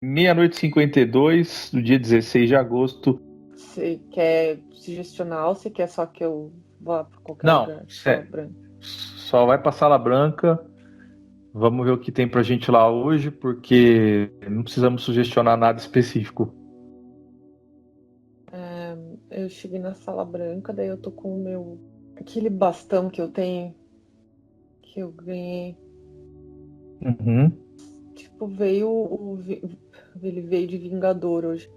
Meia-noite e 52 do dia 16 de agosto. Você quer sugestionar ou você quer só que eu vá pra qualquer Não, lugar? Sala branca. só vai pra Sala Branca. Vamos ver o que tem pra gente lá hoje, porque não precisamos sugestionar nada específico. Eu cheguei na sala branca, daí eu tô com o meu. Aquele bastão que eu tenho, que eu ganhei. Uhum, Tipo, veio ele veio de Vingador hoje.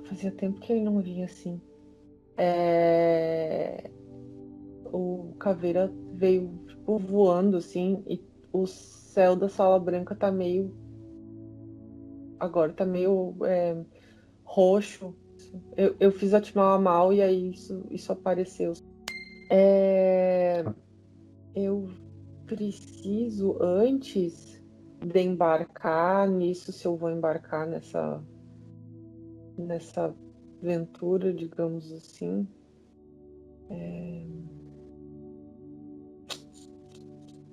Fazia tempo que ele não vinha assim. É... O Caveira veio, tipo, voando assim, e o céu da sala branca tá meio. Agora tá meio roxo. Eu fiz a Timau mal e aí isso apareceu. É, tá. eu preciso, antes de embarcar nisso, se eu vou embarcar nessa aventura, digamos assim,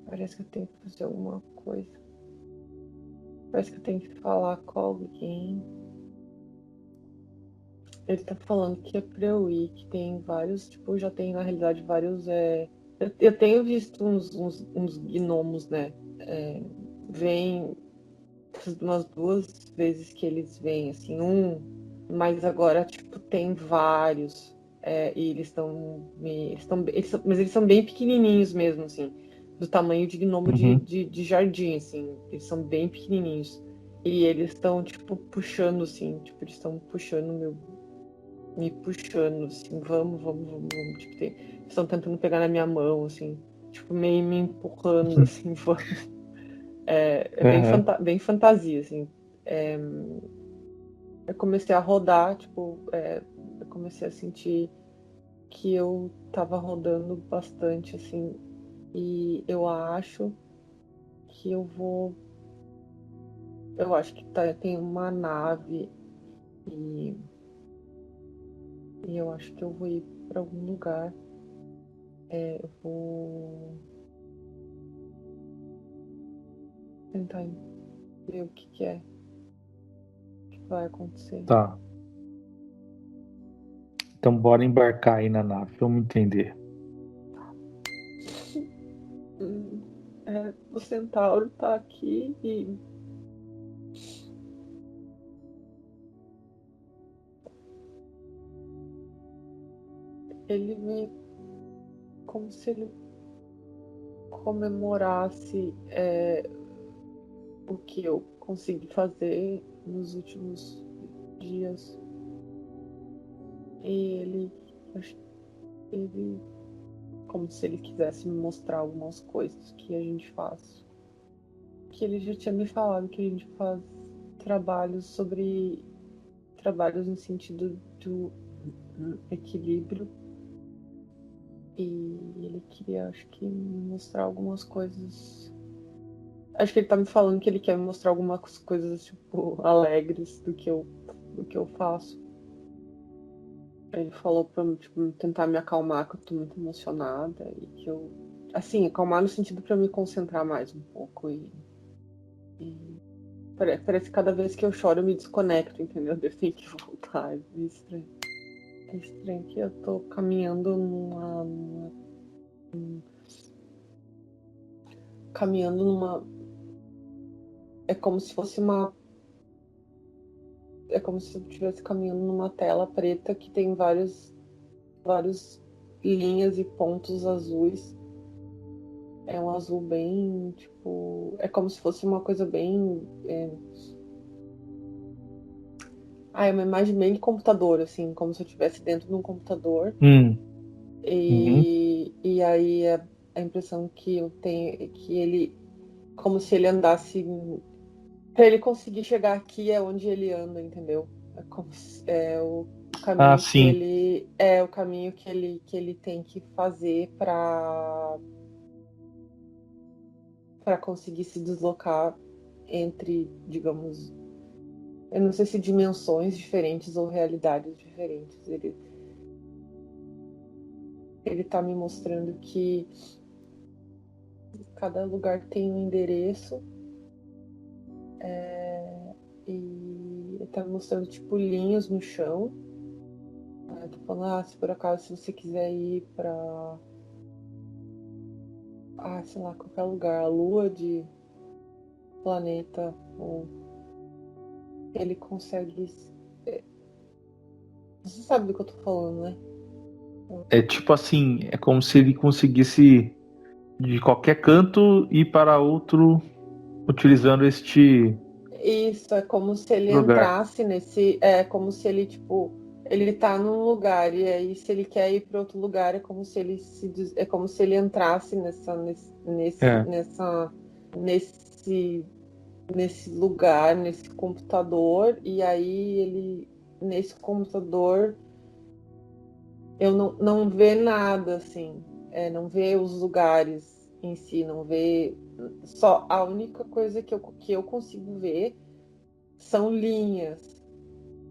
parece que eu tenho que fazer alguma coisa. Parece que eu tenho que falar com alguém. Ele tá falando que é pra eu ir, que tem vários, tipo, já tem na realidade vários. Eu tenho visto uns gnomos, né? Vem umas duas vezes que eles vêm, assim, mas agora, tipo, tem vários. E eles estão. Mas eles são bem pequenininhos mesmo, assim, do tamanho de gnomo Uhum. de jardim, assim. Eles são bem pequenininhos. E eles estão, tipo, puxando, assim, tipo, eles estão puxando me puxando, assim, vamos. Tipo, estão tentando pegar na minha mão, assim, tipo, meio me empurrando, assim, vamos. É bem, Uhum. bem fantasia, assim. É, eu comecei a rodar, tipo, eu comecei a sentir que eu tava rodando bastante, assim, e eu acho que eu vou. Eu acho que tem uma nave e, e eu acho que eu vou ir pra algum lugar. Eu vou tentar ver o que é que vai acontecer. Tá. Então bora embarcar aí na nave, vamos entender. Hum, o centauro tá aqui e ele me. Como se ele comemorasse o que eu consegui fazer nos últimos dias. E acho que ele, como se ele quisesse me mostrar algumas coisas que a gente faz. Que ele já tinha me falado que a gente faz trabalhos sobre trabalhos no sentido do equilíbrio. E ele queria, acho que, me mostrar algumas coisas. Acho que ele tá me falando que ele quer me mostrar algumas coisas, tipo, alegres do que eu faço. Ele falou pra tipo, tentar me acalmar, que eu tô muito emocionada e que eu. Assim, acalmar no sentido pra me concentrar mais um pouco e parece que cada vez que eu choro eu me desconecto, entendeu? Eu tenho que voltar. É estranho. É estranho que eu tô caminhando caminhando numa. É como se fosse uma. É como se eu estivesse caminhando numa tela preta que tem vários linhas e pontos azuis. É um azul bem, tipo. É como se fosse uma coisa bem. É uma imagem bem de computador, assim, como se eu estivesse dentro de um computador. Hum, uhum. E aí a impressão que eu tenho é que ele. Como se ele andasse. Pra ele conseguir chegar aqui é onde ele anda, entendeu? É como se, o Ah, caminho que sim. ele. É o caminho que ele tem que fazer para conseguir se deslocar entre, digamos, eu não sei se dimensões diferentes ou realidades diferentes. Ele tá me mostrando que cada lugar tem um endereço E ele tá me mostrando, tipo, linhas no chão. Aí tá falando, se por acaso, se você quiser ir pra... sei lá, qualquer lugar, a lua de planeta, ou ele consegue... Você sabe do que eu tô falando, né? É tipo assim, é como se ele conseguisse de qualquer canto ir para outro utilizando este Isso, é como se ele lugar. entrasse nesse. É como se ele, tipo, ele tá num lugar, e aí se ele quer ir para outro lugar, é como se ele é como se ele entrasse É. nesse, nesse lugar, nesse computador, e aí ele, nesse computador, eu não vê nada, assim, não vê os lugares em si, não vê. Só a única coisa que eu consigo ver são linhas.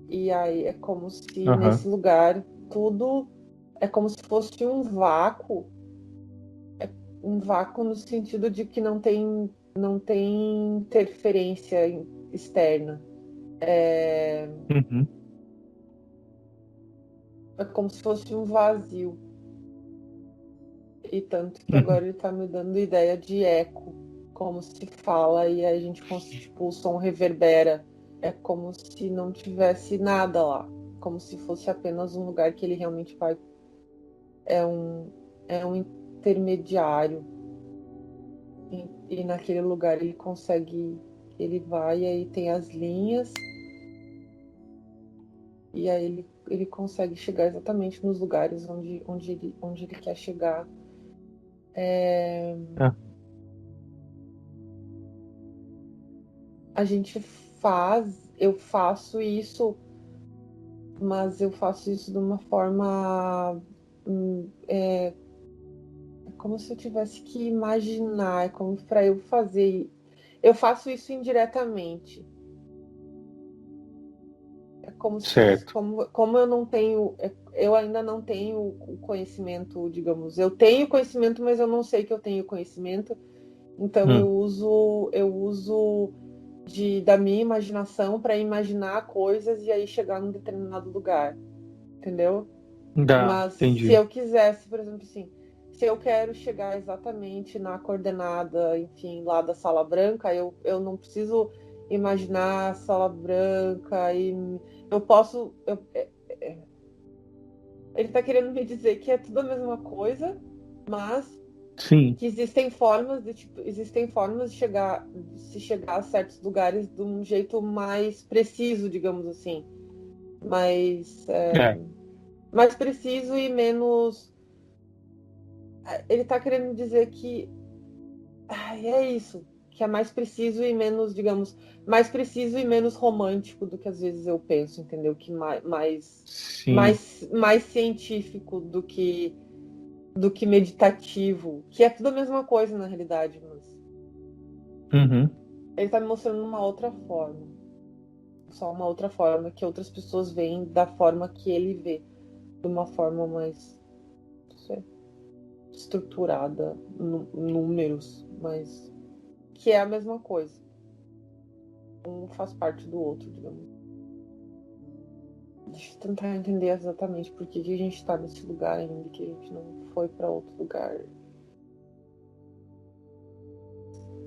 E aí é como se Aham. nesse lugar tudo é como se fosse um vácuo no sentido de que não tem interferência externa. Uhum. É como se fosse um vazio. E tanto que Uhum. agora ele tá me dando ideia de eco, como se fala e aí a gente tipo, o som reverbera. É como se não tivesse nada lá, como se fosse apenas um lugar que ele realmente vai. É um intermediário. E naquele lugar ele consegue. Ele vai e aí tem as linhas. E aí ele consegue chegar exatamente nos lugares onde ele quer chegar. É. A gente faz. Eu faço isso, mas eu faço isso de uma forma. É como se eu tivesse que imaginar, é como para eu fazer. Eu faço isso indiretamente. É como se, Certo. como eu não tenho, eu ainda não tenho o conhecimento, digamos, eu tenho conhecimento, mas eu não sei que eu tenho conhecimento, então eu Hum. uso da minha imaginação para imaginar coisas e aí chegar num determinado lugar, entendeu? Dá, Mas se entendi. eu quisesse, por exemplo, assim, se eu quero chegar exatamente na coordenada, enfim, lá da Sala Branca, eu não preciso imaginar a Sala Branca e eu posso. Ele está querendo me dizer que é tudo a mesma coisa, mas Sim. que existem formas de se chegar a certos lugares de um jeito mais preciso, digamos assim, mais, É. mais preciso e menos. Ele está querendo dizer que é isso, que é mais preciso e menos, digamos, mais preciso e menos romântico do que às vezes eu penso, entendeu? Que Sim. mais científico do que meditativo, que é tudo a mesma coisa na realidade, mas Uhum. ele está me mostrando uma outra forma, só uma outra forma que outras pessoas veem da forma que ele vê, de uma forma mais, não sei, estruturada, números, mas que é a mesma coisa. Um faz parte do outro, digamos. Deixa eu tentar entender exatamente por que a gente está nesse lugar ainda, que a gente não foi para outro lugar.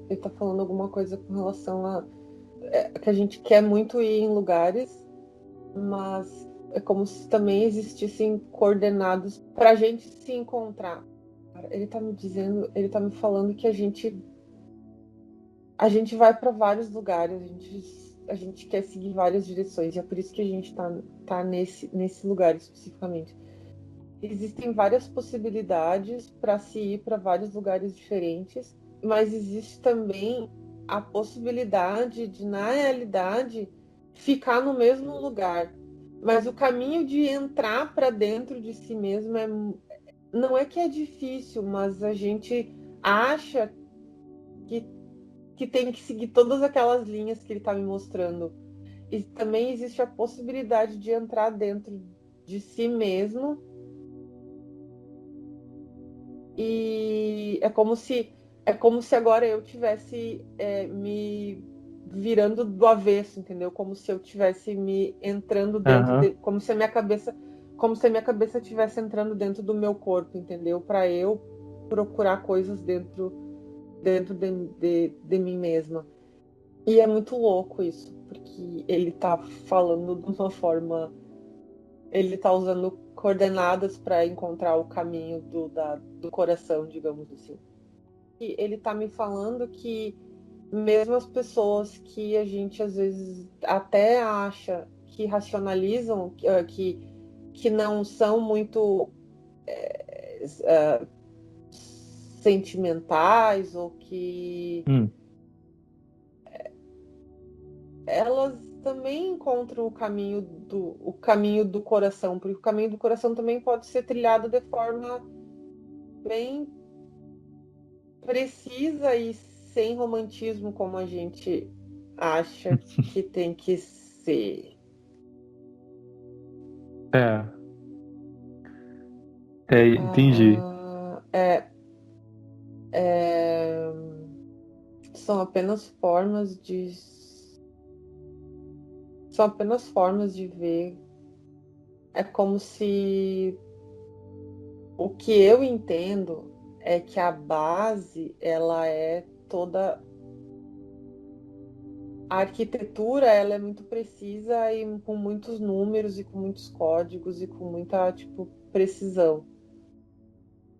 Ele tá falando alguma coisa com relação a que a gente quer muito ir em lugares, mas é como se também existissem coordenados para a gente se encontrar. Ele tá me dizendo, ele tá me falando que a gente vai para vários lugares, a gente quer seguir várias direções, e é por isso que a gente tá nesse lugar especificamente. Existem várias possibilidades para se ir para vários lugares diferentes, mas existe também a possibilidade de, na realidade, ficar no mesmo lugar. Mas o caminho de entrar para dentro de si mesmo não é que é difícil, mas a gente acha que, que tem que seguir todas aquelas linhas que ele está me mostrando. E também existe a possibilidade de entrar dentro de si mesmo. E é como se agora eu tivesse me virando do avesso, entendeu? Como se eu tivesse me entrando dentro Aham. como se a minha cabeça estivesse entrando dentro do meu corpo, entendeu? Para eu procurar coisas dentro de mim mesma. E é muito louco isso, porque ele tá falando de uma forma, ele tá usando coordenadas para encontrar o caminho do coração, digamos assim. E ele tá me falando que mesmo as pessoas que a gente às vezes até acha que racionalizam, que não são muito sentimentais, ou que Hum. elas também encontram o caminho do coração, porque o caminho do coração também pode ser trilhado de forma bem precisa e sem romantismo como a gente acha que tem que ser. É, entendi. É, é, são apenas formas de ver. É como se o que eu entendo é que a base, ela é toda a arquitetura, ela é muito precisa e com muitos números e com muitos códigos e com muita, tipo, precisão.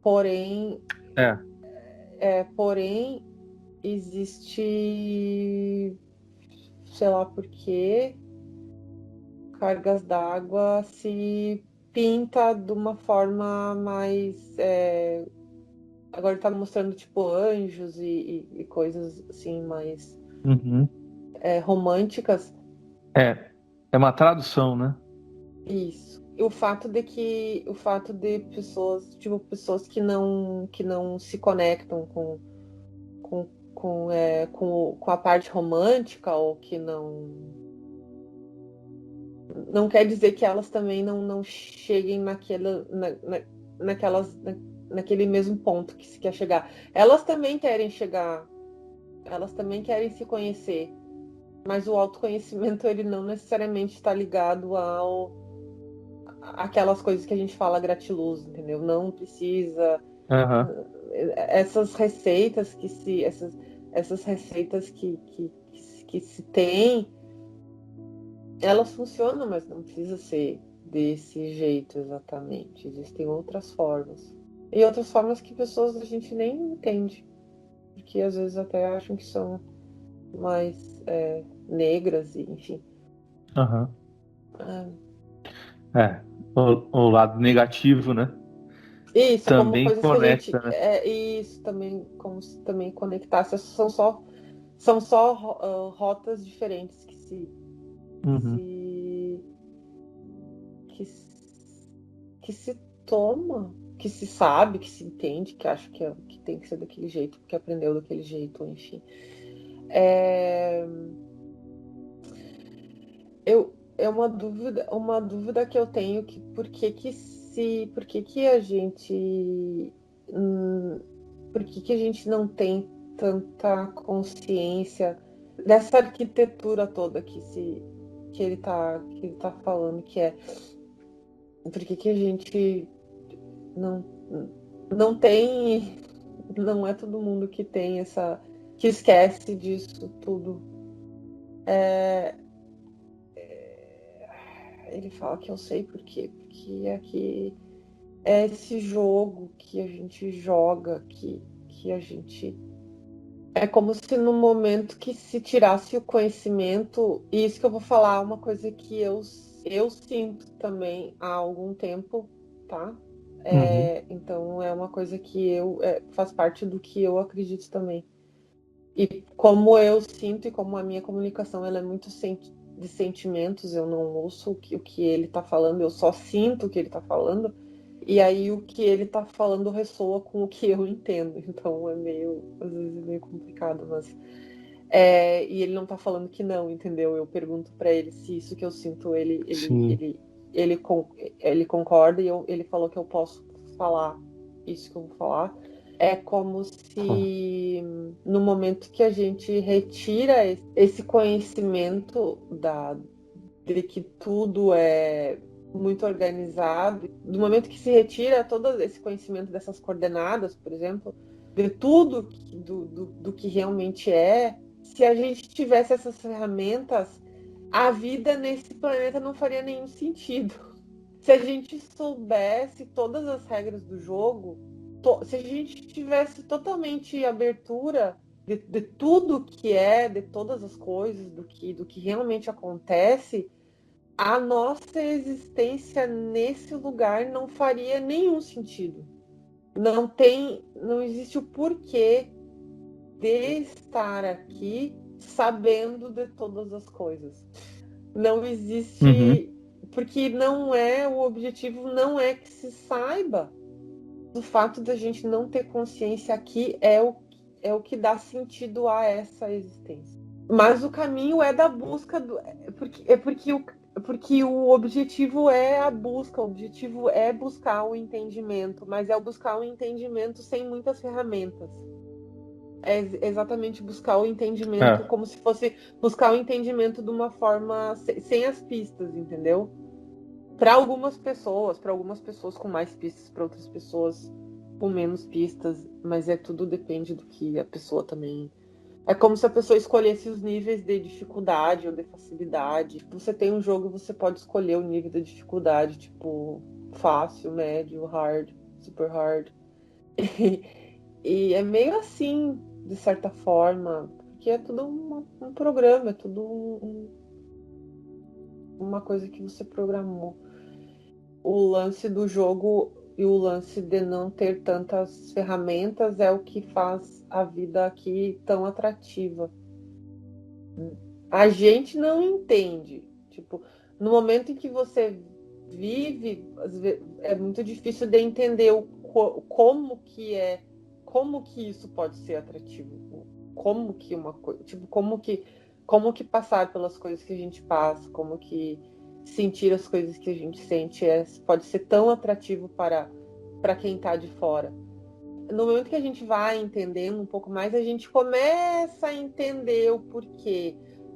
Porém, É. porém existe, sei lá por quê, cargas d'água se pinta de uma forma mais. Agora ele tá mostrando tipo anjos e coisas assim mais Uhum. românticas. É uma tradução, né? Isso. E o fato de pessoas, tipo, pessoas que não se conectam com a parte romântica, ou que não quer dizer que elas também não cheguem naquele mesmo ponto que se quer chegar. Elas também querem chegar, elas também querem se conhecer, mas o autoconhecimento ele não necessariamente está ligado aquelas coisas que a gente fala gratiluz, entendeu? Não precisa Aham. essas receitas essas receitas que se tem, elas funcionam, mas não precisa ser desse jeito exatamente. Existem outras formas. E outras formas que pessoas a gente nem entende. Porque às vezes até acham que são mais negras, e enfim. Aham. É. É. O lado negativo, né? Isso, como Também coisas que a gente. conecta, né? Isso também, como se também conectasse. São só rotas diferentes Uhum. se, que, que se toma, que se sabe, que se entende, que acha que tem que ser daquele jeito, porque aprendeu daquele jeito, enfim. É, é uma dúvida que eu tenho, que por que a gente não tem tanta consciência dessa arquitetura toda que ele tá falando, que é por que a gente não não tem, não é todo mundo que tem que esquece disso tudo. É, ele fala que eu sei por quê, porque aqui é esse jogo que a gente joga, que a gente. É como se no momento que se tirasse o conhecimento, e isso que eu vou falar é uma coisa que eu sinto também há algum tempo, tá? Uhum. Então é uma coisa que faz parte do que eu acredito também. E como eu sinto, e como a minha comunicação ela é muito de sentimentos, eu não ouço o que ele está falando, eu só sinto o que ele está falando, e aí o que ele está falando ressoa com o que eu entendo. Então às vezes é meio complicado, mas. E ele não está falando que não, entendeu? Eu pergunto para ele se isso que eu sinto, Sim. ele, con- ele concorda, e ele falou que eu posso falar isso que eu vou falar. É como se no momento que a gente retira esse conhecimento de que tudo é muito organizado, do momento que se retira todo esse conhecimento dessas coordenadas, por exemplo, de tudo do que realmente é, se a gente tivesse essas ferramentas, a vida nesse planeta não faria nenhum sentido. Se a gente soubesse todas as regras do jogo, se a gente tivesse totalmente abertura de tudo que é, de todas as coisas, do que realmente acontece, a nossa existência nesse lugar não faria nenhum sentido. Não existe o porquê de estar aqui sabendo de todas as coisas. Não existe, porque não é o objetivo, não é que se saiba. O fato da gente não ter consciência aqui é o que dá sentido a essa existência. Mas o caminho é da busca porque o objetivo é a busca, o objetivo é buscar o entendimento, mas é o buscar o entendimento sem muitas ferramentas. É exatamente buscar o entendimento como se fosse buscar o entendimento de uma forma sem as pistas, entendeu? Para algumas pessoas com mais pistas, para outras pessoas com menos pistas, mas tudo depende do que a pessoa também. É como se a pessoa escolhesse os níveis de dificuldade ou de facilidade. Você tem um jogo, você pode escolher o nível de dificuldade, tipo fácil, médio, hard, super hard. E é meio assim, de certa forma, porque é tudo um programa, é tudo uma coisa que você programou. O lance do jogo e o lance de não ter tantas ferramentas é o que faz a vida aqui tão atrativa. A gente não entende. Tipo, no momento em que você vive, é muito difícil de entender como que isso pode ser atrativo. Como que uma coisa, tipo, como que passar pelas coisas que a gente passa, como que sentir as coisas que a gente sente pode ser tão atrativo para quem está de fora. No momento que a gente vai entendendo um pouco mais, a gente começa a entender o porquê.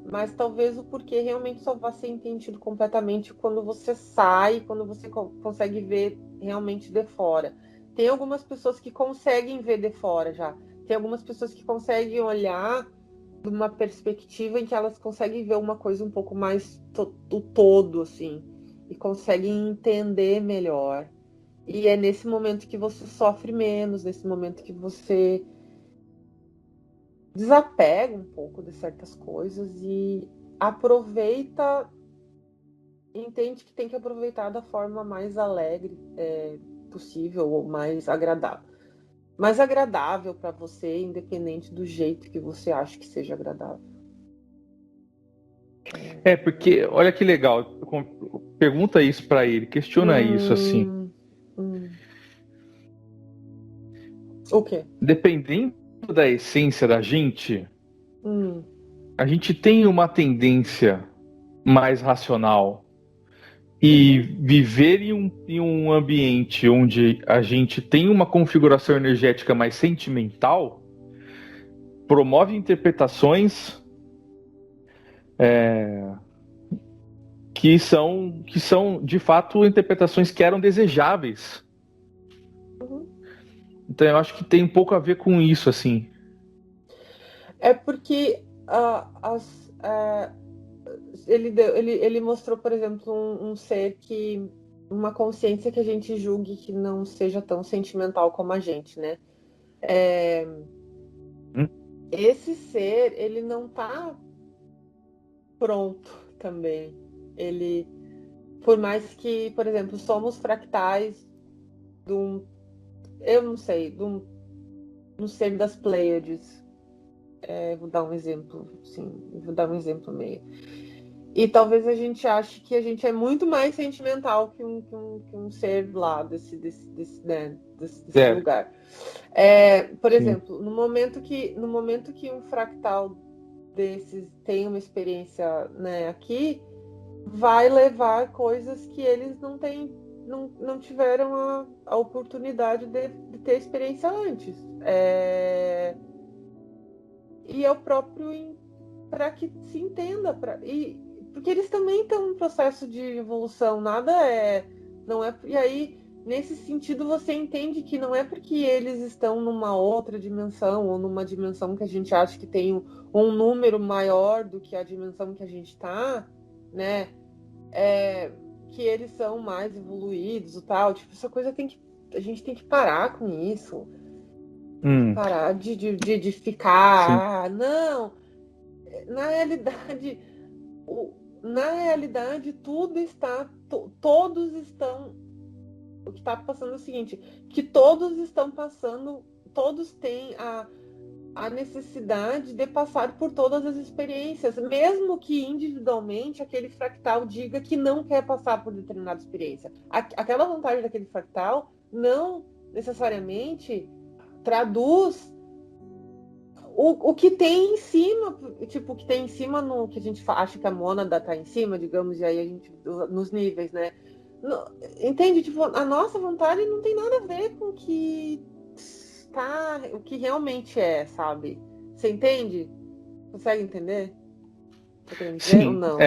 Mas talvez o porquê realmente só vá ser entendido completamente quando você sai, quando você consegue ver realmente de fora. Tem algumas pessoas que conseguem ver de fora já. Tem algumas pessoas que conseguem olhar de uma perspectiva em que elas conseguem ver uma coisa um pouco mais do todo, assim. E conseguem entender melhor. E é nesse momento que você sofre menos, nesse momento que você desapega um pouco de certas coisas e aproveita, entende que tem que aproveitar da forma mais alegre possível, ou mais agradável. Mais agradável para você, independente do jeito que você acha que seja agradável. Porque, olha que legal, pergunta isso para ele, questiona isso assim. O quê? Dependendo da essência da gente, a gente tem uma tendência mais racional. E viver em um ambiente onde a gente tem uma configuração energética mais sentimental promove interpretações que são de fato interpretações que eram desejáveis. Então eu acho que tem um pouco a ver com isso, assim. É porque ele mostrou, por exemplo, um ser que uma consciência que a gente julgue que não seja tão sentimental como a gente, né? Esse ser, ele não tá pronto também. Ele, por mais que, por exemplo, somos fractais de eu não sei, de um ser das Pleiades. Vou dar um exemplo, sim, vou dar um exemplo meio. E talvez a gente ache que a gente é muito mais sentimental que um ser lá desse lugar. Por exemplo, no momento que um fractal desses tem uma experiência, né, aqui, vai levar coisas que eles não têm não tiveram a oportunidade de ter experiência antes. E é o próprio para que se entenda, porque eles também estão em processo de evolução, não é, e aí nesse sentido você entende que não é porque eles estão numa outra dimensão ou numa dimensão que a gente acha que tem um número maior do que a dimensão que a gente está, né? Que eles são mais evoluídos e tal, tipo, essa coisa a gente tem que parar com isso. Parar de ficar, não, na realidade, tudo está, todos estão, o que está passando é o seguinte, que todos estão passando, todos têm a necessidade de passar por todas as experiências, mesmo que individualmente aquele fractal diga que não quer passar por determinada experiência. Aquela vontade daquele fractal não necessariamente traduz o que tem em cima, tipo, o que tem em cima no que a gente acha que a mônada tá em cima, digamos, e aí a gente nos níveis, né? Entende? Tipo, a nossa vontade não tem nada a ver com o que realmente é, sabe? Você entende? Consegue entender? Tá querendo dizer ou Sim, não?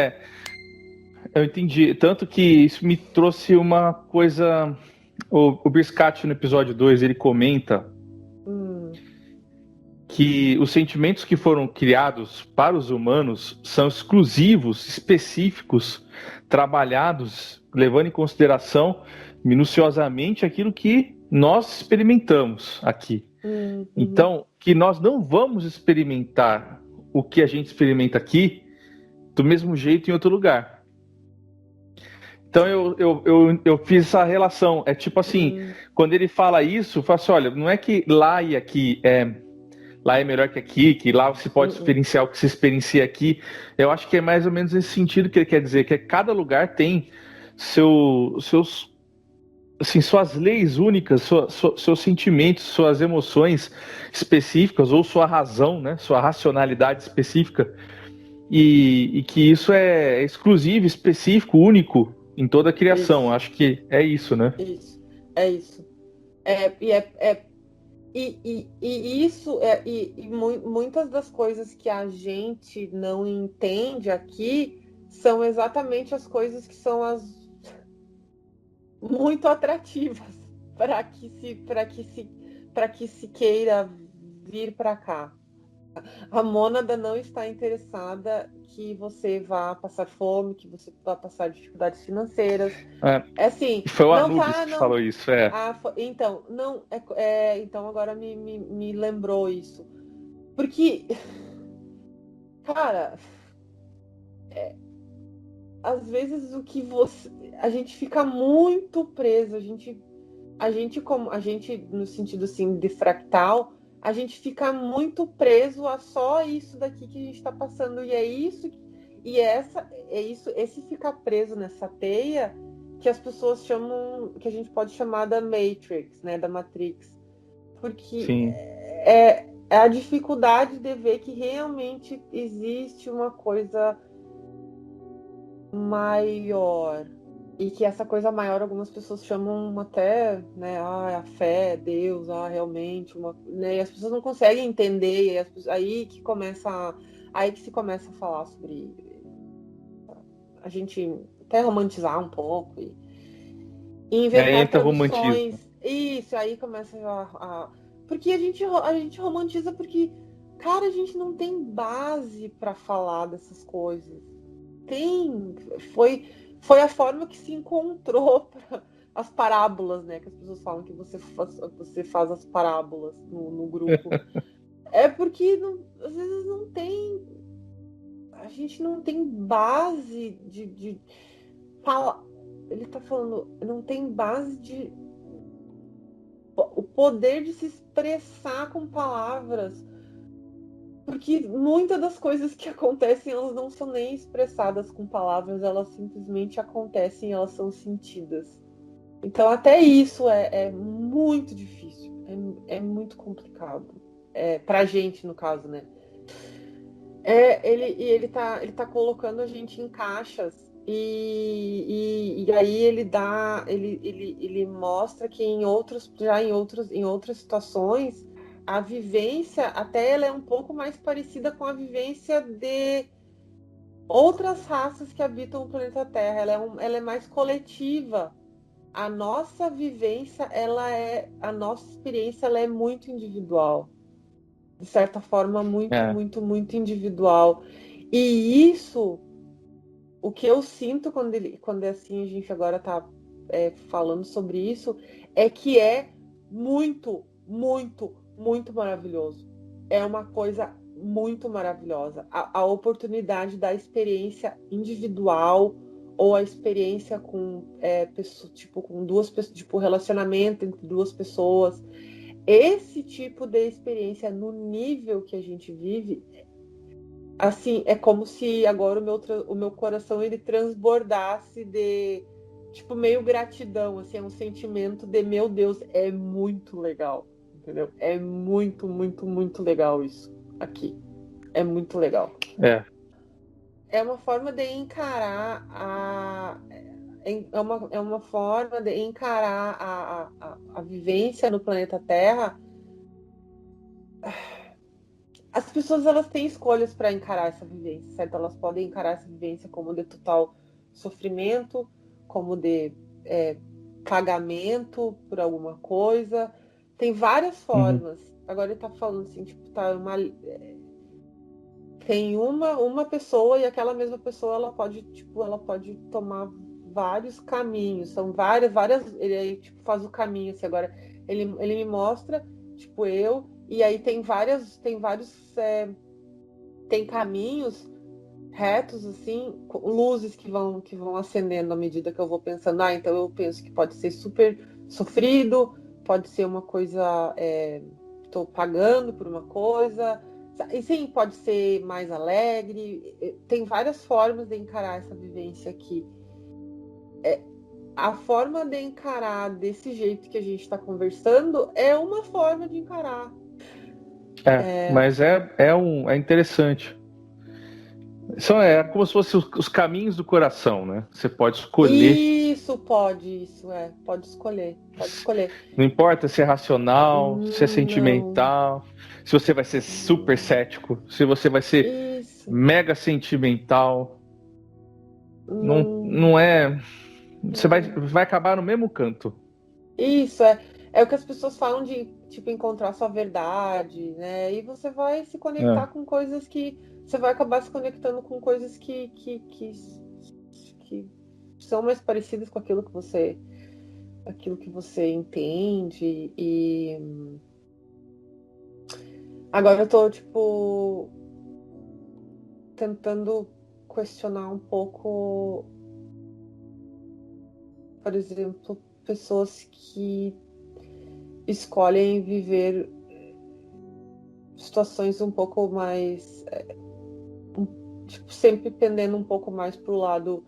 eu entendi. Tanto que isso me trouxe uma coisa. O Biscatti, no episódio 2, ele comenta que os sentimentos que foram criados para os humanos são exclusivos, específicos, trabalhados, levando em consideração minuciosamente aquilo que nós experimentamos aqui. Então, que nós não vamos experimentar o que a gente experimenta aqui do mesmo jeito em outro lugar. Então eu fiz essa relação. É tipo assim, quando ele fala isso, eu falo assim, olha, não é que lá e aqui lá é melhor que aqui, que lá você pode experienciar o que se experiencia aqui. Eu acho que é mais ou menos nesse sentido que ele quer dizer, que cada lugar tem seus assim, suas leis únicas, seus sentimentos, suas emoções específicas, ou sua razão, né, sua racionalidade específica, e que isso é exclusivo, específico, único em toda a criação. Isso. Acho que é isso, né? Isso. É isso. E isso muitas das coisas que a gente não entende aqui são exatamente as coisas que são as muito atrativas para que se queira vir para cá. A mônada não está interessada que você vá passar fome, que você vá passar dificuldades financeiras. Assim, foi o não Anubis tá, que não. falou isso, Então, não, então agora me lembrou isso. Porque, cara, às vezes a gente fica muito preso, a gente no sentido assim de fractal, a gente fica muito preso a só isso daqui que a gente está passando, e é isso esse ficar preso nessa teia que as pessoas chamam, que a gente pode chamar da Matrix, né, da Matrix, porque Sim. é a dificuldade de ver que realmente existe uma coisa maior. E que essa coisa maior, algumas pessoas chamam até, né, a fé, Deus, realmente, né, e as pessoas não conseguem entender, aí que se começa a falar sobre a gente até romantizar um pouco e inventar traduções. Romantismo. Isso, aí começa porque a gente romantiza porque, cara, a gente não tem base para falar dessas coisas. Foi a forma que se encontrou para as parábolas, né? Que as pessoas falam que você faz as parábolas no grupo. É porque às vezes não tem. A gente não tem base de falar. Ele tá falando, não tem base de. O poder de se expressar com palavras. Porque muitas das coisas que acontecem, elas não são nem expressadas com palavras, elas simplesmente acontecem, elas são sentidas. Então até isso é muito difícil, é muito complicado. Pra gente, no caso, né? Ele tá colocando a gente em caixas E aí ele mostra que em outras situações, a vivência, até ela é um pouco mais parecida com a vivência de outras raças que habitam o planeta Terra. Ela é mais coletiva. A nossa vivência, a nossa experiência, ela é muito individual. De certa forma, muito, É. muito, muito individual. E isso, o que eu sinto quando é assim, a gente agora está falando sobre isso, é que é muito, muito, muito maravilhoso. É uma coisa muito maravilhosa. A oportunidade da experiência individual ou a experiência com pessoas, tipo, com duas pessoas, tipo, relacionamento entre duas pessoas. Esse tipo de experiência no nível que a gente vive, assim, é como se agora o meu coração ele transbordasse de, tipo, meio gratidão, assim, é um sentimento de, meu Deus, é muito legal, entendeu? É muito, muito, muito legal isso aqui. É muito legal. É. É uma forma de encarar é uma forma de encarar a vivência no planeta Terra. As pessoas elas têm escolhas para encarar essa vivência, certo? Elas podem encarar essa vivência como de total sofrimento, como de pagamento por alguma coisa. Tem várias Uhum. formas. Agora ele tá falando assim, tipo, tem uma pessoa e aquela mesma pessoa ela pode tomar vários caminhos. São várias. Ele aí tipo, faz o caminho assim, agora. Ele me mostra, tipo, e aí tem tem caminhos retos, assim, luzes que vão acendendo à medida que eu vou pensando. Então eu penso que pode ser super sofrido, pode ser uma coisa, estou pagando por uma coisa, e sim, pode ser mais alegre. Tem várias formas de encarar essa vivência aqui. A forma de encarar desse jeito que a gente está conversando é uma forma de encarar. Mas é interessante. É como se fossem os caminhos do coração, né? Você pode escolher. Pode escolher, pode escolher. Não importa se é racional, se é Não, sentimental, se você vai ser super cético, se você vai ser isso, mega sentimental. Não, não, não é. Você não. vai acabar no mesmo canto. Isso é o que as pessoas falam de, tipo, encontrar sua verdade, né? E você vai se conectar É. com coisas que você vai acabar se conectando com coisas que são mais parecidas com aquilo que você entende. E agora eu tô, tipo, tentando questionar um pouco, por exemplo, pessoas que escolhem viver situações um pouco mais, tipo, sempre pendendo um pouco mais pro lado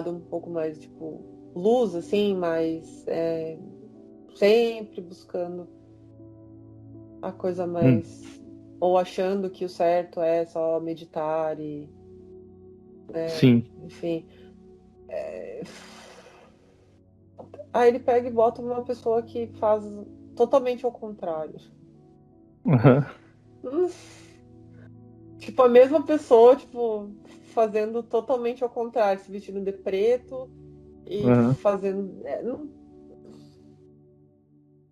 um pouco mais, tipo, luz, assim, mas sempre buscando a coisa Hum, mais, ou achando que o certo é só meditar e, sim. enfim. Aí ele pega e bota uma pessoa que faz totalmente ao contrário. Uhum. Hum, Tipo, a mesma pessoa, tipo, fazendo totalmente ao contrário, se vestindo de preto e Uhum. fazendo.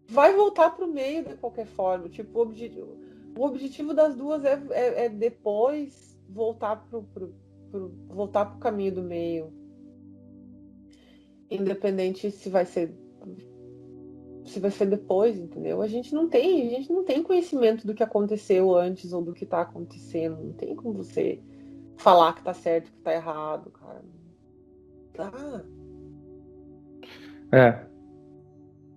Vai voltar pro meio de qualquer forma. Tipo, o objetivo das duas é depois voltar pro caminho do meio. Independente se vai ser depois, entendeu? A gente não tem conhecimento do que aconteceu antes ou do que tá acontecendo. Não tem como você falar que tá certo, que tá errado, cara. Tá. É.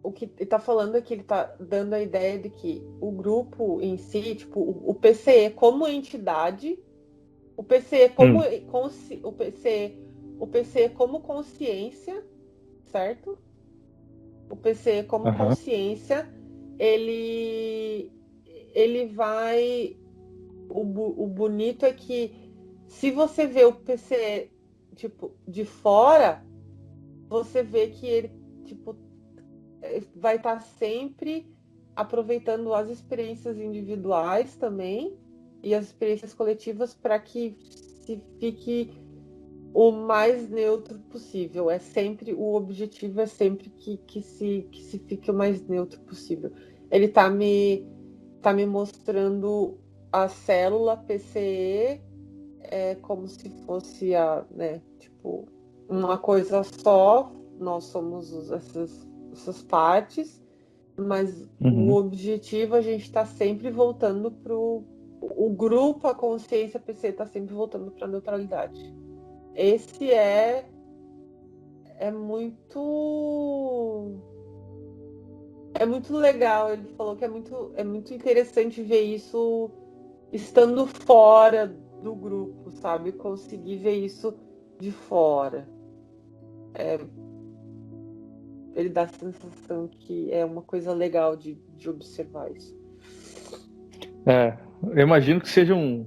O que ele tá falando é que ele tá dando a ideia de que o grupo em si, tipo, o PCE como entidade, o PCE como Hum. o PCE como consciência, certo? O PCE como Uhum. consciência, ele ele vai o bonito é que Se você vê o PCE, tipo, de fora, você vê que ele, tipo, vai estar sempre aproveitando as experiências individuais também e as experiências coletivas para que se fique o mais neutro possível. É sempre o objetivo é sempre que se fique o mais neutro possível. Ele está me mostrando a célula PCE como se fosse tipo, uma coisa só. Nós somos essas partes, mas o objetivo a gente está sempre voltando para o grupo, a consciência PC está sempre voltando para a neutralidade. Esse muito legal. Ele falou que é muito interessante ver isso estando fora do grupo, sabe? Conseguir ver isso de fora. Ele dá a sensação que é uma coisa legal de observar isso. Eu imagino que seja um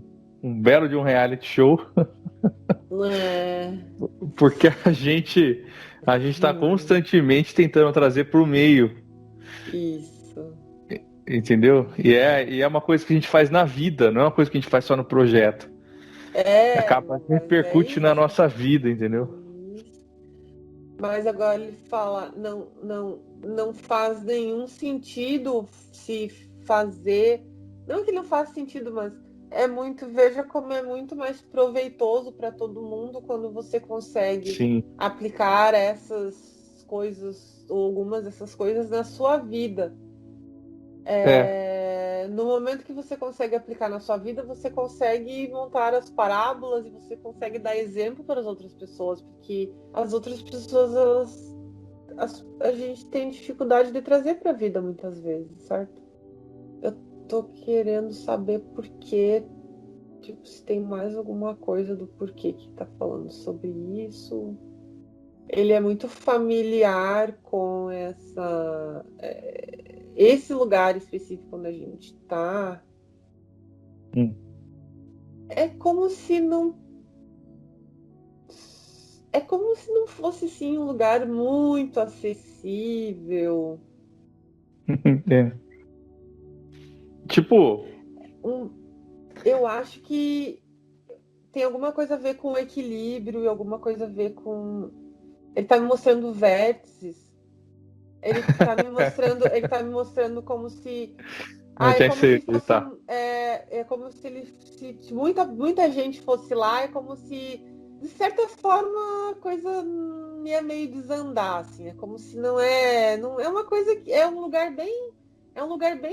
belo de um reality show. Porque a gente está constantemente tentando trazer para o meio. Isso. Entendeu? E é uma coisa que a gente faz na vida, não é uma coisa que a gente faz só no projeto. Acaba repercute na nossa vida, entendeu? Mas agora ele fala, não faz nenhum sentido se fazer. Não que não faça sentido, mas veja como é muito mais proveitoso para todo mundo quando você consegue aplicar essas coisas, ou algumas dessas coisas na sua vida. No momento que você consegue aplicar na sua vida, você consegue montar as parábolas e você consegue dar exemplo para as outras pessoas, porque as outras pessoas, a gente tem dificuldade de trazer para a vida muitas vezes, certo? Eu tô querendo saber por quê, tipo, se tem mais alguma coisa do porquê que tá falando sobre isso. Ele é muito familiar com esse lugar específico onde a gente tá. É como se não fosse sim um lugar muito acessível. Tipo, eu acho que tem alguma coisa a ver com o equilíbrio e alguma coisa a ver com. Ele tá me mostrando vértices. Ele tá me mostrando como se. É como se fosse. É como se ele. Se muita gente fosse lá, é como se, de certa forma, a coisa ia meio desandar, assim. É como se não é uma coisa que. É um lugar bem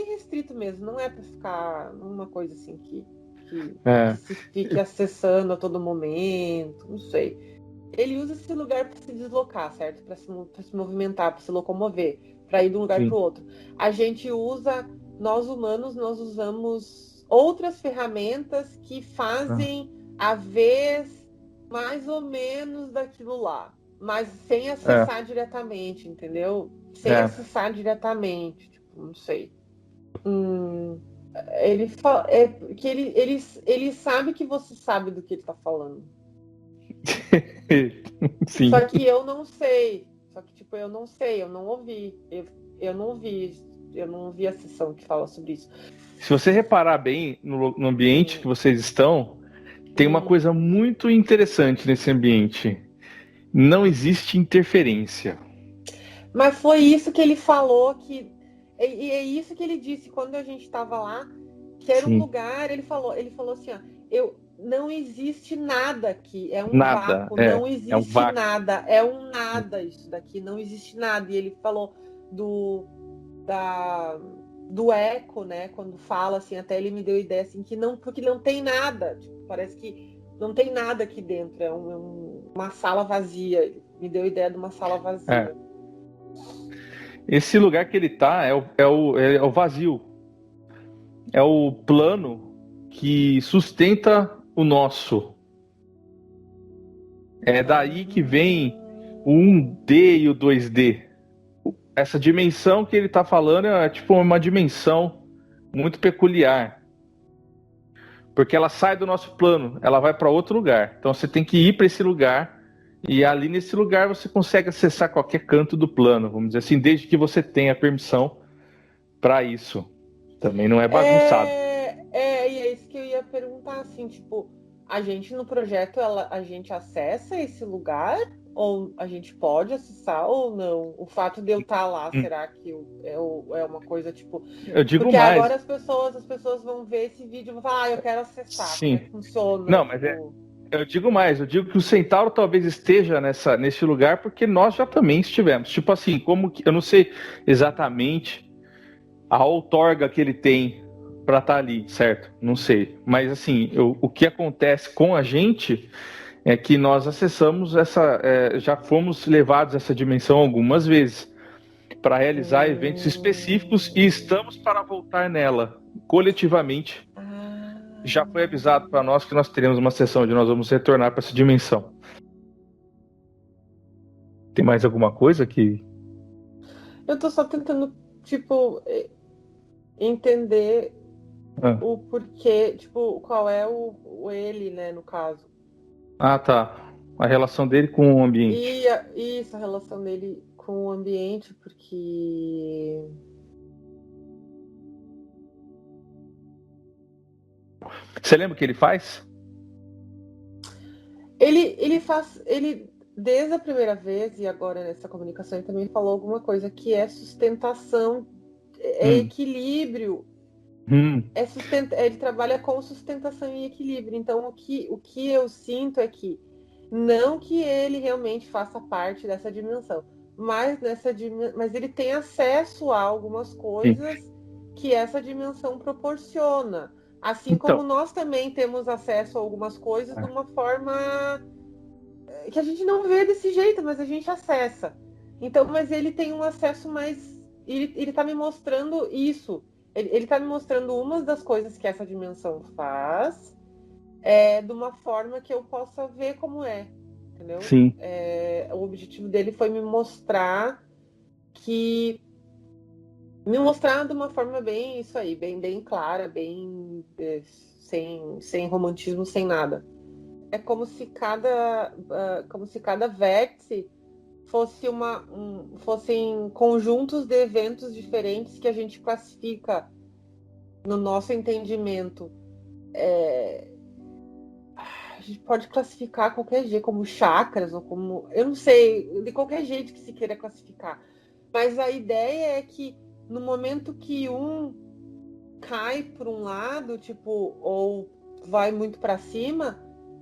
restrito mesmo. Não é para ficar numa coisa assim que se fique acessando a todo momento. Não sei. Ele usa esse lugar para se deslocar, certo? Para se movimentar, para se locomover, para ir de um lugar para o outro. A gente nós humanos, nós usamos outras ferramentas que fazem a vez mais ou menos daquilo lá, mas sem acessar diretamente, entendeu? Sem acessar diretamente, tipo, não sei. Ele fala que ele sabe que você sabe do que ele está falando. Sim. Só que eu não sei. Só que, tipo, eu não sei, eu não ouvi. Eu não vi a sessão que fala sobre isso. Se você reparar bem no ambiente que vocês estão, tem uma coisa muito interessante nesse ambiente. Não existe interferência. Mas foi isso que ele falou, e é isso que ele disse quando a gente estava lá, que era um lugar, ele falou assim, ó, não existe nada aqui, é um vácuo, não existe nada, é um nada isso daqui, não existe nada. E ele falou do eco, né, quando fala assim, até ele me deu ideia assim, porque não tem nada, tipo, parece que não tem nada aqui dentro, é uma sala vazia. Ele me deu ideia de uma sala vazia. Esse lugar que ele tá é o vazio. É o plano que sustenta o nosso. É daí que vem o 1D e o 2D. Essa dimensão que ele tá falando é tipo uma dimensão muito peculiar. Porque ela sai do nosso plano, ela vai para outro lugar. Então você tem que ir para esse lugar, e ali nesse lugar você consegue acessar qualquer canto do plano, vamos dizer assim, desde que você tenha permissão para isso. Também não é bagunçado. E é isso que eu ia perguntar, assim, tipo, a gente no projeto, a gente acessa esse lugar? Ou a gente pode acessar ou não? O fato de eu estar lá, será que é uma coisa, tipo... Eu digo Porque mais. agora as pessoas vão ver esse vídeo e vão falar, eu quero acessar, como é Sim. que funciona? Não, mas eu digo mais, eu digo que o Centauro talvez esteja nesse lugar porque nós já também estivemos. Tipo assim, como que, eu não sei exatamente a outorga que ele tem para estar ali, certo? Não sei. Mas assim, o que acontece com a gente é que nós acessamos já fomos levados a essa dimensão algumas vezes para realizar eventos específicos e estamos para voltar nela coletivamente. Já foi avisado para nós que nós teremos uma sessão onde nós vamos retornar para essa dimensão. Tem mais alguma coisa que... Eu tô só tentando, tipo, entender o porquê, tipo, qual é o ele, né, no caso. Ah, tá. A relação dele com o ambiente. Isso, a relação dele com o ambiente, porque... Você lembra o que ele faz? Ele, desde a primeira vez, e agora nessa comunicação, ele também falou alguma coisa, que é sustentação, é equilíbrio. Ele trabalha com sustentação e equilíbrio. Então, o que eu sinto é que, não que ele realmente faça parte dessa dimensão, mas ele tem acesso a algumas coisas que essa dimensão proporciona. Assim como nós também temos acesso a algumas coisas de uma forma que a gente não vê desse jeito, mas a gente acessa. Então, mas ele tem um acesso mais... Ele tá me mostrando isso. Ele tá me mostrando uma das coisas que essa dimensão faz de uma forma que eu possa ver como é. Entendeu? Sim. O objetivo dele foi me mostrar me mostrar de uma forma bem isso aí, bem clara, bem sem romantismo, sem nada. É como se cada vértice fossem conjuntos de eventos diferentes que a gente classifica no nosso entendimento. A gente pode classificar qualquer jeito, como chakras, ou como... Eu não sei, de qualquer jeito que se queira classificar. Mas a ideia é que no momento que um cai para um lado, tipo, ou vai muito para cima,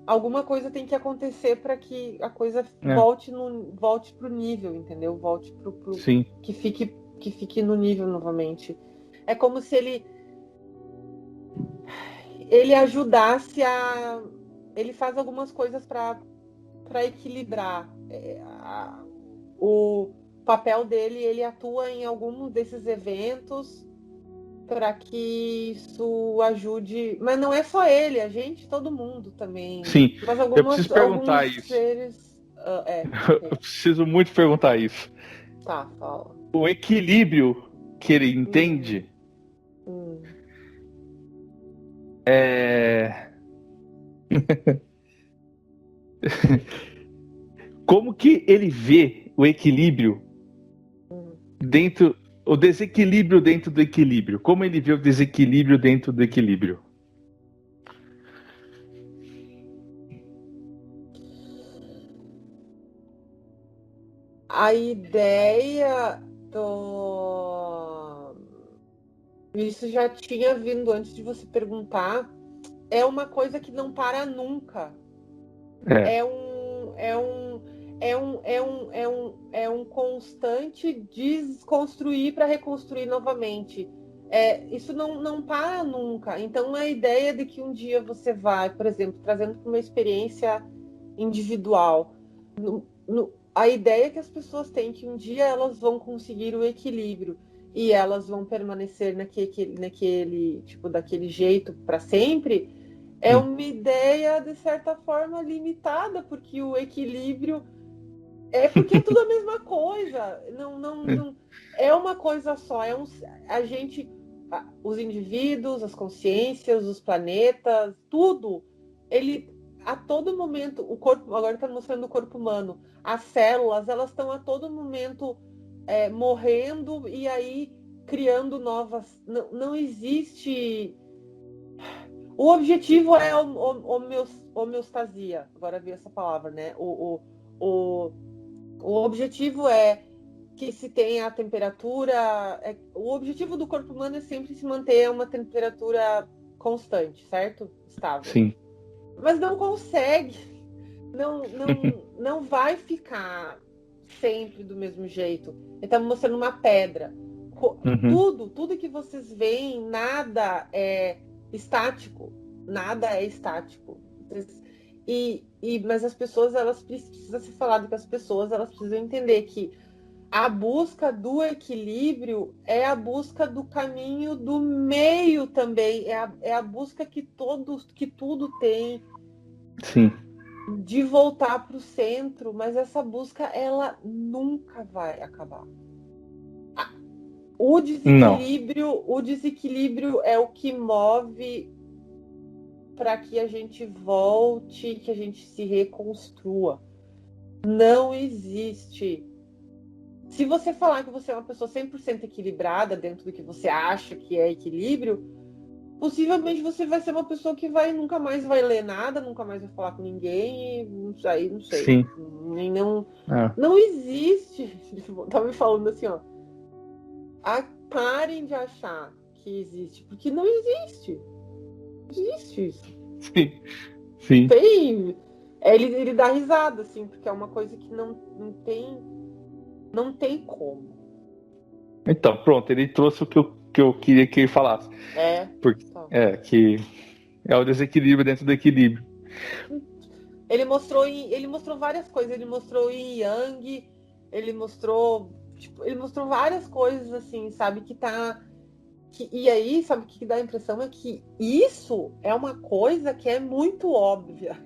alguma coisa tem que acontecer para que a coisa volte pro nível, entendeu? Volte pro Sim. que fique no nível novamente. É como se ele ajudasse a... Ele faz algumas coisas para equilibrar. O papel dele, ele atua em algum desses eventos para que isso ajude, mas não é só ele, a gente, todo mundo também. Sim, mas eu preciso perguntar alguns isso. Seres... Eu preciso muito perguntar isso. Tá, fala. O equilíbrio que ele entende como que ele vê o equilíbrio dentro... O desequilíbrio dentro do equilíbrio. Como ele vê o desequilíbrio dentro do equilíbrio? A ideia Isso já tinha vindo antes de você perguntar. É uma coisa que não para nunca. É um constante desconstruir para reconstruir novamente. Isso não para nunca. Então, a ideia de que um dia você vai, por exemplo, trazendo para uma experiência individual, a ideia que as pessoas têm que um dia elas vão conseguir o equilíbrio e elas vão permanecer naquele tipo, daquele jeito para sempre, é uma ideia, de certa forma, limitada, porque o equilíbrio porque é tudo a mesma coisa. Não é uma coisa só. A gente os indivíduos, as consciências, os planetas, tudo, ele a todo momento, o corpo, agora está mostrando o corpo humano, as células, elas estão a todo momento morrendo e aí criando novas. Não existe. O objetivo é homeostasia. Agora vi essa palavra, né? O objetivo é que se tenha a temperatura. O objetivo do corpo humano é sempre se manter a uma temperatura constante, certo? Estável. Sim. Mas não consegue. Não vai ficar sempre do mesmo jeito. Ele está mostrando uma pedra. Tudo que vocês veem, nada é estático. Nada é estático. Mas as pessoas, elas precisam ser falado que as pessoas, elas precisam entender que a busca do equilíbrio é a busca do caminho do meio também. É a busca que tudo tem. Sim. De voltar para o centro, mas essa busca, ela nunca vai acabar. O desequilíbrio é o que move para que a gente volte, que a gente se reconstrua. Não existe. Se você falar que você é uma pessoa 100% equilibrada dentro do que você acha que é equilíbrio, possivelmente você vai ser uma pessoa que nunca mais vai ler nada, nunca mais vai falar com ninguém, não sei. Sim. Não existe. Tá me falando assim, ó. Parem de achar que existe, porque não existe. Não existe isso. Sim. Ele dá risada, assim, porque é uma coisa que não tem como. Então, pronto, ele trouxe o que eu queria que ele falasse. Que é o desequilíbrio dentro do equilíbrio. Ele mostrou várias coisas. Ele mostrou em Yang, ele mostrou várias coisas, assim, sabe, e aí, sabe o que dá a impressão é que isso é uma coisa que é muito óbvia,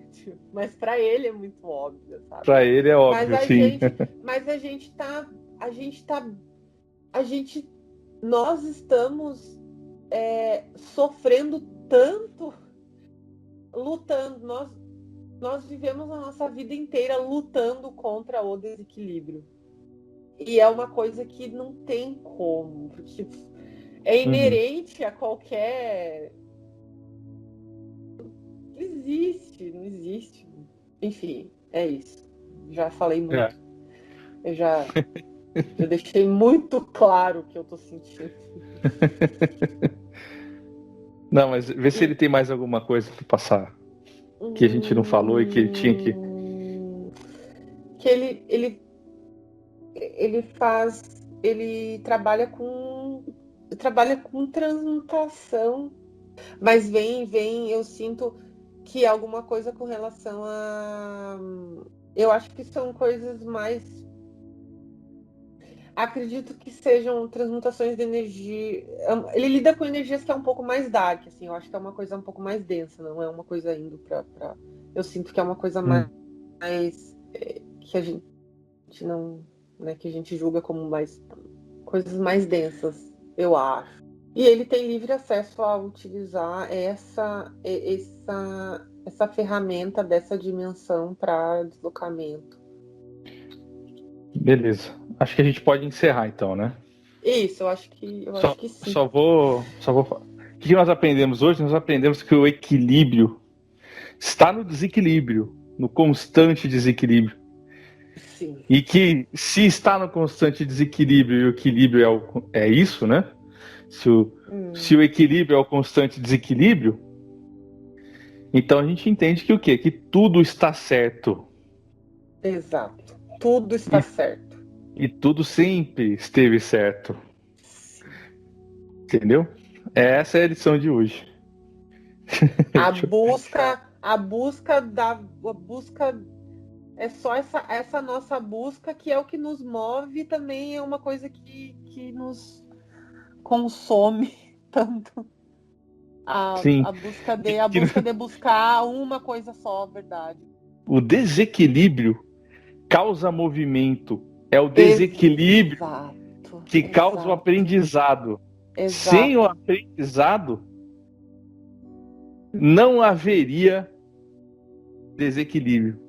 mas para ele é muito óbvia, sabe? Para ele é óbvio, nós estamos sofrendo tanto, lutando, nós vivemos a nossa vida inteira lutando contra o desequilíbrio. E é uma coisa que não tem como, porque é inerente a qualquer. Não existe. Enfim, é isso. Já falei muito. Eu deixei muito claro o que eu tô sentindo. Não, mas vê se ele tem mais alguma coisa para passar que a gente não falou e que ele tinha que. Que ele trabalha com transmutação, mas eu sinto que alguma coisa com relação a, eu acho que são coisas mais, acredito que sejam transmutações de energia. Ele lida com energias que é um pouco mais dark, assim, eu acho que é uma coisa um pouco mais densa, não é uma coisa indo para eu sinto que é uma coisa mais que a gente não, né, que a gente julga como mais coisas mais densas, eu acho. E ele tem livre acesso a utilizar essa ferramenta dessa dimensão para deslocamento. Beleza. Acho que a gente pode encerrar então, né? Isso, eu acho que sim. Só vou falar. O que nós aprendemos hoje? Nós aprendemos que o equilíbrio está no desequilíbrio, no constante desequilíbrio. Sim. E que se está no constante desequilíbrio e o equilíbrio é isso, né? Se o equilíbrio é o constante desequilíbrio, então a gente entende que o quê? Que tudo está certo. Exato. Tudo está certo. E tudo sempre esteve certo. Entendeu? Essa é a lição de hoje. A busca é só essa nossa busca que é o que nos move, também é uma coisa que nos consome tanto. A busca de buscar uma coisa só, verdade. O desequilíbrio causa movimento. É o desequilíbrio que causa o aprendizado. Sem o aprendizado, não haveria desequilíbrio.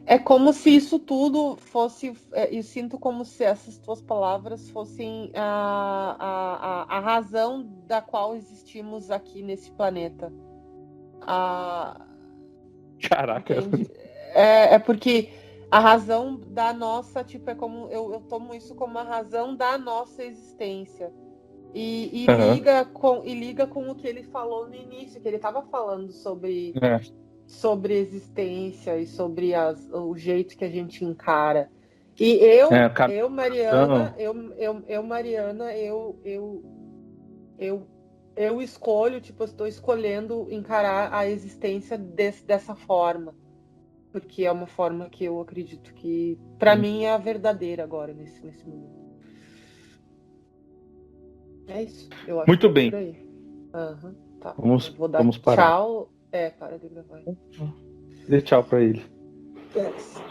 É como se isso tudo fosse. Eu sinto como se essas tuas palavras fossem a razão da qual existimos aqui nesse planeta. Caraca. Entende? É porque a razão da nossa, tipo, é como. Eu tomo isso como a razão da nossa existência. E Uhum. liga com o que ele falou no início, que ele estava falando sobre existência e sobre o jeito que a gente encara. E Mariana, eu escolho, tipo, eu estou escolhendo encarar a existência dessa forma, porque é uma forma que eu acredito que, para mim, é a verdadeira agora, nesse momento. É isso, eu acho Muito que é bem. por aí. Tá. Vou dar Vamos parar. tchau. Para de gravar. Dê tchau para ele. Yes.